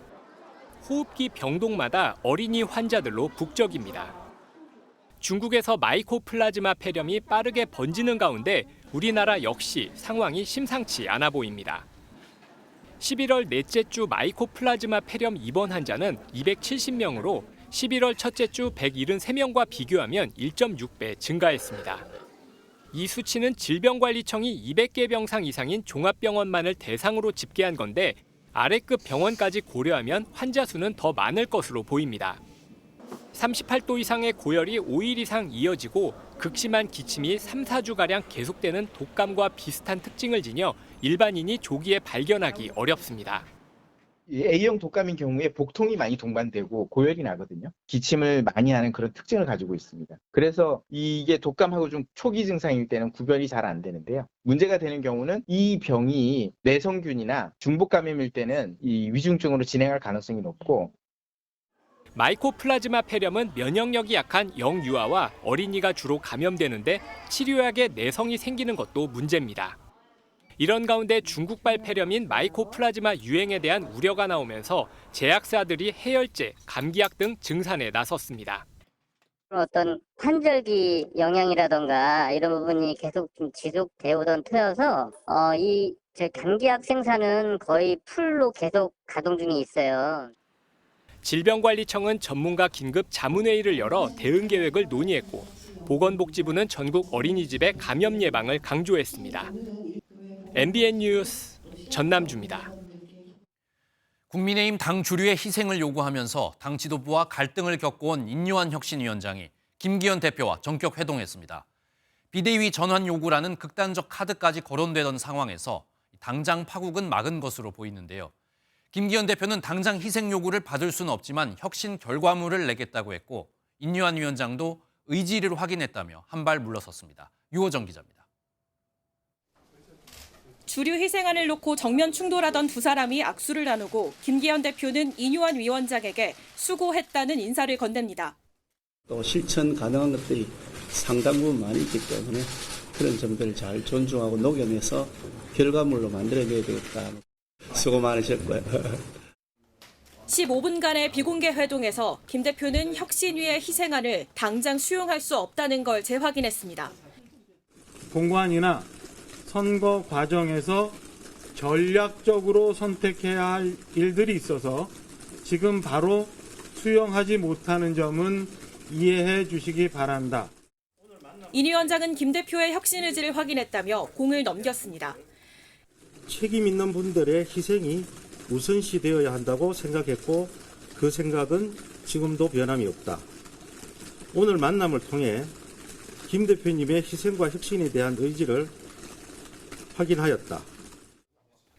호흡기 병동마다 어린이 환자들로 북적입니다. 중국에서 마이코플라즈마 폐렴이 빠르게 번지는 가운데 우리나라 역시 상황이 심상치 않아 보입니다. 11월 넷째 주 마이코플라즈마 폐렴 입원 환자는 270명으로 11월 첫째 주 173명과 비교하면 1.6배 증가했습니다. 이 수치는 질병관리청이 200개 병상 이상인 종합병원만을 대상으로 집계한 건데 아래급 병원까지 고려하면 환자 수는 더 많을 것으로 보입니다. 38도 이상의 고열이 5일 이상 이어지고 극심한 기침이 3, 4주가량 계속되는 독감과 비슷한 특징을 지녀 일반인이 조기에 발견하기 어렵습니다. A형 독감인 경우에 복통이 많이 동반되고 고열이 나거든요. 기침을 많이 하는 그런 특징을 가지고 있습니다. 그래서 이게 독감하고 좀 초기 증상일 때는 구별이 잘 안 되는데요. 문제가 되는 경우는 이 병이 내성균이나 중복 감염일 때는 이 위중증으로 진행할 가능성이 높고, 마이코플라즈마 폐렴은 면역력이 약한 영유아와 어린이가 주로 감염되는데 치료약에 내성이 생기는 것도 문제입니다. 이런 가운데 중국발 폐렴인 마이코플라즈마 유행에 대한 우려가 나오면서 제약사들이 해열제, 감기약 등 증산에 나섰습니다. 어떤 환절기 영향이라던가 이런 부분이 계속 좀 지속되어 오던 터여서 이 감기약 생산은 거의 풀로 계속 가동 중에 있어요. 질병관리청은 전문가 긴급 자문회의를 열어 대응 계획을 논의했고 보건복지부는 전국 어린이집의 감염 예방을 강조했습니다. MBN 뉴스 전남주입니다. 국민의힘 당 주류의 희생을 요구하면서 당 지도부와 갈등을 겪어온 인요한 혁신위원장이 김기현 대표와 전격 회동했습니다. 비대위 전환 요구라는 극단적 카드까지 거론되던 상황에서 당장 파국은 막은 것으로 보이는데요. 김기현 대표는 당장 희생 요구를 받을 수는 없지만 혁신 결과물을 내겠다고 했고 인요한 위원장도 의지를 확인했다며 한 발 물러섰습니다. 유호정 기자입니다. 주류 희생안을 놓고 정면 충돌하던 두 사람이 악수를 나누고 김기현 대표는 인요한 위원장에게 수고했다는 인사를 건넵니다. 또 실천 가능한 것들이 상당 부분 많이 있기 때문에 그런 점들을 잘 존중하고 녹여내서 결과물로 만들어내야 되겠다. 수고 많으셨고요. 15분간의 비공개 회동에서 김 대표는 혁신위의 희생안을 당장 수용할 수 없다는 걸 재확인했습니다. 공관이나 선거 과정에서 전략적으로 선택해야 할 일들이 있어서 지금 바로 수용하지 못하는 점은 이해해 주시기 바란다. 인 위원장은 김 대표의 혁신 의지를 확인했다며 공을 넘겼습니다. 책임 있는 분들의 희생이 우선시되어야 한다고 생각했고 그 생각은 지금도 변함이 없다. 오늘 만남을 통해 김 대표님의 희생과 혁신에 대한 의지를 확인하였다.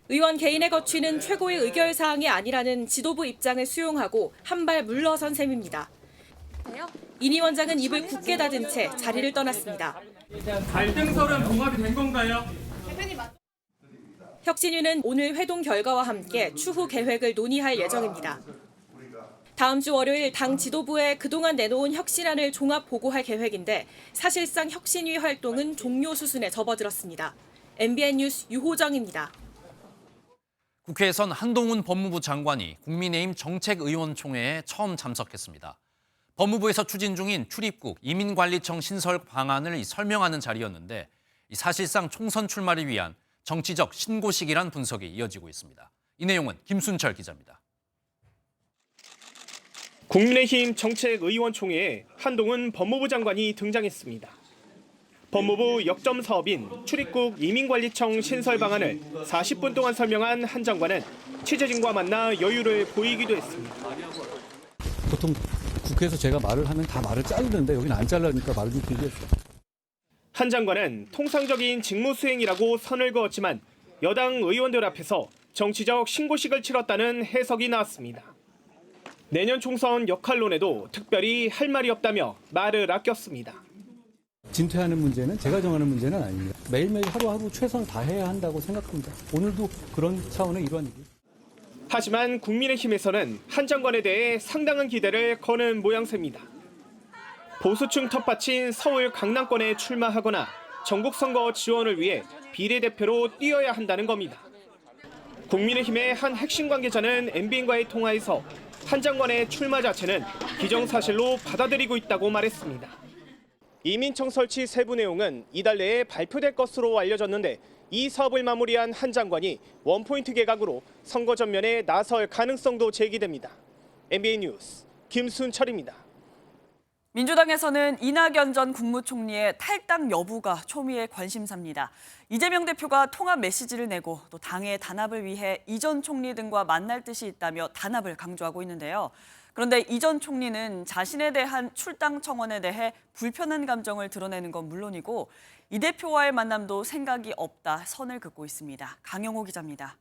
의원 개인의 거취는 최고의 의결 사항이 아니라는 지도부 입장을 수용하고 한 발 물러선 셈입니다. 인 위원장은 입을 굳게 닫은 채 자리를 떠났습니다. 갈등설은 봉합이 된 건가요? 혁신위는 오늘 회동 결과와 함께 추후 계획을 논의할 예정입니다. 다음 주 월요일 당 지도부에 그동안 내놓은 혁신안을 종합 보고할 계획인데 사실상 혁신위 활동은 종료 수순에 접어들었습니다. MBN 뉴스 유호정입니다. 국회에선 한동훈 법무부 장관이 국민의힘 정책의원총회에 처음 참석했습니다. 법무부에서 추진 중인 출입국 이민관리청 신설 방안을 설명하는 자리였는데 사실상 총선 출마를 위한 정치적 신고식이란 분석이 이어지고 있습니다. 이 내용은 김순철 기자입니다. 국민의힘 정책의원총회에 한동훈 법무부 장관이 등장했습니다. 법무부 역점 사업인 출입국 이민관리청 신설 방안을 40분 동안 설명한 한 장관은 취재진과 만나 여유를 보이기도 했습니다. 보통 국회에서 제가 말을 하면 다 말을 자르는데 여기는 안 잘라니까 말을 좀 길게 했어요. 한 장관은 통상적인 직무 수행이라고 선을 그었지만 여당 의원들 앞에서 정치적 신고식을 치렀다는 해석이 나왔습니다. 내년 총선 역할론에도 특별히 할 말이 없다며 말을 아꼈습니다. 진퇴하는 문제는 제가 정하는 문제는 아닙니다. 매일매일 하루하루 최선을 다해야 한다고 생각합니다. 오늘도 그런 차원의 일환이고요. 하지만 국민의힘에서는 한 장관에 대해 상당한 기대를 거는 모양새입니다. 보수층 텃밭인 서울 강남권에 출마하거나 전국선거 지원을 위해 비례대표로 뛰어야 한다는 겁니다. 국민의힘의 한 핵심 관계자는 MBN과의 통화에서 한 장관의 출마 자체는 기정사실로 받아들이고 있다고 말했습니다. 이민청 설치 세부 내용은 이달 내에 발표될 것으로 알려졌는데 이 사업을 마무리한 한 장관이 원포인트 개각으로 선거 전면에 나설 가능성도 제기됩니다. MBN 뉴스 김순철입니다. 민주당에서는 이낙연 전 국무총리의 탈당 여부가 초미의 관심사입니다. 이재명 대표가 통합 메시지를 내고 또 당의 단합을 위해 이 전 총리 등과 만날 뜻이 있다며 단합을 강조하고 있는데요. 그런데 이 전 총리는 자신에 대한 출당 청원에 대해 불편한 감정을 드러내는 건 물론이고 이 대표와의 만남도 생각이 없다 선을 긋고 있습니다. 강영호 기자입니다.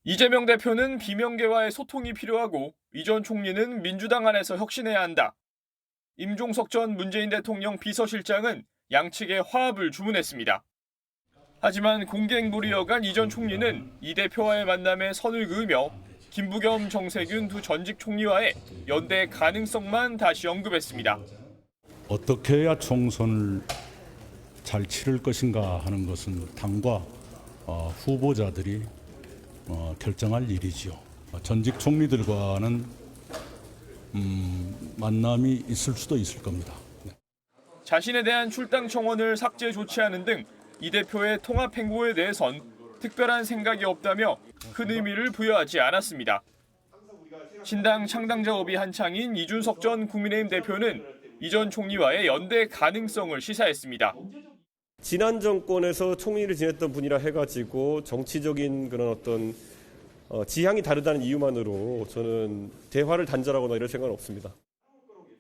이재명 대표는 비명계와의 소통이 필요하고 이 전 총리는 민주당 안에서 혁신해야 한다. 임종석 전 문재인 대통령 비서실장은 양측의 화합을 주문했습니다. 하지만 공개행보를 이어간 이 전 총리는 이 대표와의 만남에 선을 그으며 김부겸, 정세균 두 전직 총리와의 연대 가능성만 다시 언급했습니다. 어떻게 해야 총선을 잘 치를 것인가 하는 것은 당과 후보자들이 결정할 일이지요. 전직 총리들과는 만남이 있을 수도 있을 겁니다. 자신에 대한 출당 청원을 삭제 조치하는 등 이 대표의 통합 행보에 대해선 특별한 생각이 없다며 큰 의미를 부여하지 않았습니다. 신당 창당작업이 한창인 이준석 전 국민의힘 대표는 이 전 총리와의 연대 가능성을 시사했습니다. 지난 정권에서 총리를 지냈던 분이라 해가지고 정치적인 그런 어떤 지향이 다르다는 이유만으로 저는 대화를 단절하거나 이럴 생각은 없습니다.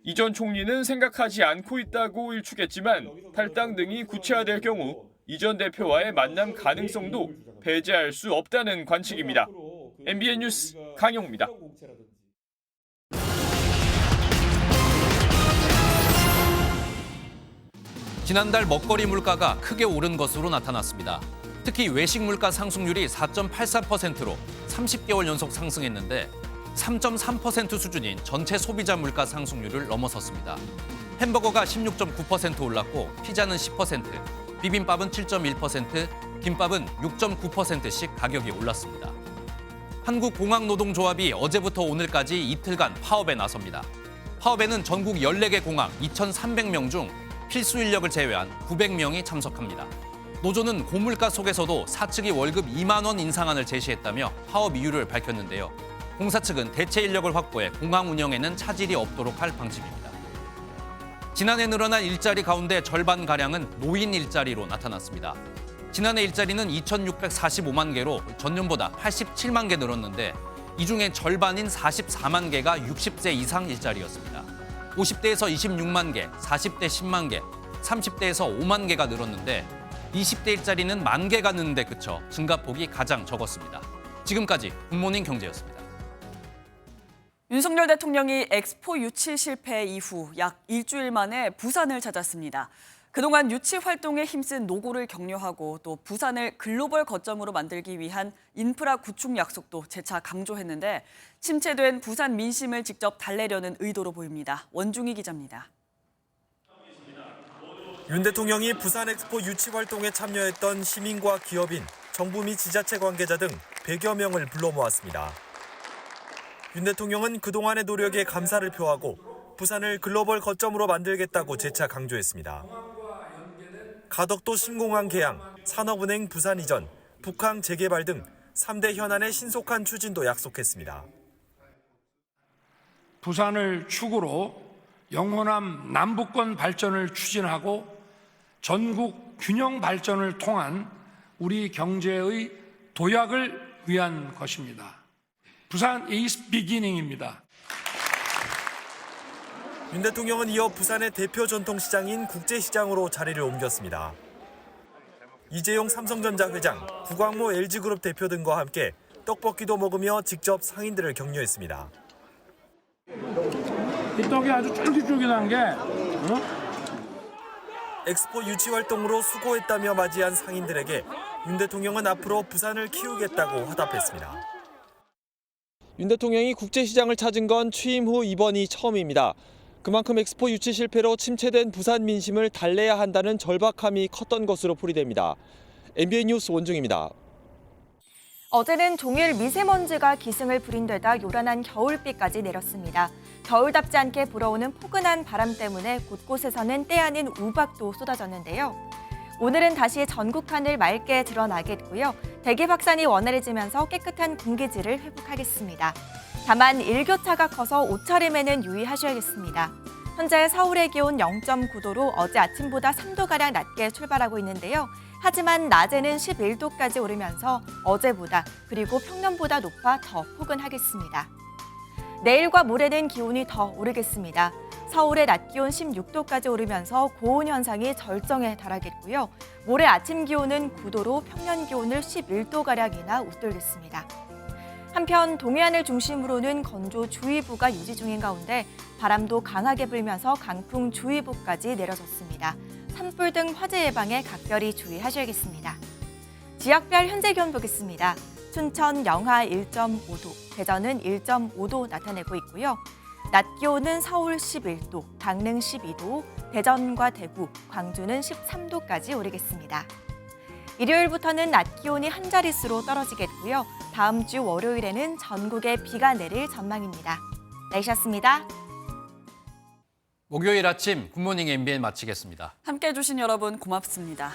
이 전 총리는 생각하지 않고 있다고 일축했지만 탈당 등이 구체화될 경우 이 전 대표와의 만남 가능성도 배제할 수 없다는 관측입니다. MBN 뉴스 강영호입니다. 지난달 먹거리 물가가 크게 오른 것으로 나타났습니다. 특히 외식 물가 상승률이 4.83%로 30개월 연속 상승했는데 3.3% 수준인 전체 소비자 물가 상승률을 넘어섰습니다. 햄버거가 16.9% 올랐고 피자는 10%, 비빔밥은 7.1%, 김밥은 6.9%씩 가격이 올랐습니다. 한국공항노동조합이 어제부터 오늘까지 이틀간 파업에 나섭니다. 파업에는 전국 14개 공항 2,300명 중 필수 인력을 제외한 900명이 참석합니다. 노조는 고물가 속에서도 사측이 월급 2만 원 인상안을 제시했다며 파업 이유를 밝혔는데요. 공사 측은 대체 인력을 확보해 공항 운영에는 차질이 없도록 할 방침입니다. 지난해 늘어난 일자리 가운데 절반가량은 노인 일자리로 나타났습니다. 지난해 일자리는 2,645만 개로 전년보다 87만 개 늘었는데 이 중에 절반인 44만 개가 60세 이상 일자리였습니다. 50대에서 26만 개, 40대 10만 개, 30대에서 5만 개가 늘었는데 20대 일자리는 1만 개가 느는데 그쳐 증가폭이 가장 적었습니다. 지금까지 굿모닝 경제였습니다. 윤석열 대통령이 엑스포 유치 실패 이후 약 일주일 만에 부산을 찾았습니다. 그동안 유치 활동에 힘쓴 노고를 격려하고 또 부산을 글로벌 거점으로 만들기 위한 인프라 구축 약속도 재차 강조했는데 침체된 부산 민심을 직접 달래려는 의도로 보입니다. 원중희 기자입니다. 윤 대통령이 부산 엑스포 유치 활동에 참여했던 시민과 기업인, 정부 및 지자체 관계자 등 100여 명을 불러 모았습니다. 윤 대통령은 그동안의 노력에 감사를 표하고 부산을 글로벌 거점으로 만들겠다고 재차 강조했습니다. 가덕도 신공항 개항, 산업은행 부산 이전, 북항 재개발 등 3대 현안의 신속한 추진도 약속했습니다. 부산을 축으로 영원한 남북권 발전을 추진하고 전국 균형 발전을 통한 우리 경제의 도약을 위한 것입니다. 부산 is beginning입니다. 윤 대통령은 이어 부산의 대표 전통시장인 국제시장으로 자리를 옮겼습니다. 이재용 삼성전자 회장, 구광모 LG그룹 대표 등과 함께 떡볶이도 먹으며 직접 상인들을 격려했습니다. 이 떡이 아주 쫄깃쫄깃한 게 엑스포 유치 활동으로 수고했다며 맞이한 상인들에게 윤 대통령은 앞으로 부산을 키우겠다고 화답했습니다. 윤 대통령이 국제시장을 찾은 건 취임 후 이번이 처음입니다. 그만큼 엑스포 유치 실패로 침체된 부산 민심을 달래야 한다는 절박함이 컸던 것으로 풀이됩니다. MBN 뉴스 원중입니다. 어제는 종일 미세먼지가 기승을 부린 데다 요란한 겨울비까지 내렸습니다. 겨울답지 않게 불어오는 포근한 바람 때문에 곳곳에서는 때 아닌 우박도 쏟아졌는데요. 오늘은 다시 전국 하늘 맑게 드러나겠고요. 대기 확산이 원활해지면서 깨끗한 공기질을 회복하겠습니다. 다만 일교차가 커서 옷차림에는 유의하셔야겠습니다. 현재 서울의 기온 0.9도로 어제 아침보다 3도가량 낮게 출발하고 있는데요. 하지만 낮에는 11도까지 오르면서 어제보다 그리고 평년보다 높아 더 포근하겠습니다. 내일과 모레는 기온이 더 오르겠습니다. 서울의 낮 기온 16도까지 오르면서 고온 현상이 절정에 달하겠고요. 모레 아침 기온은 9도로 평년 기온을 11도가량이나 웃돌겠습니다. 한편 동해안을 중심으로는 건조주의보가 유지 중인 가운데 바람도 강하게 불면서 강풍주의보까지 내려졌습니다. 산불 등 화재 예방에 각별히 주의하셔야겠습니다. 지역별 현재 기온 보겠습니다. 춘천 영하 1.5도, 대전은 1.5도 나타내고 있고요. 낮 기온은 서울 11도, 강릉 12도, 대전과 대구, 광주는 13도까지 오르겠습니다. 일요일부터는 낮 기온이 한 자릿수로 떨어지겠고요. 다음 주 월요일에는 전국에 비가 내릴 전망입니다. 날씨였습니다. 목요일 아침 굿모닝 MBN 마치겠습니다. 함께해 주신 여러분 고맙습니다.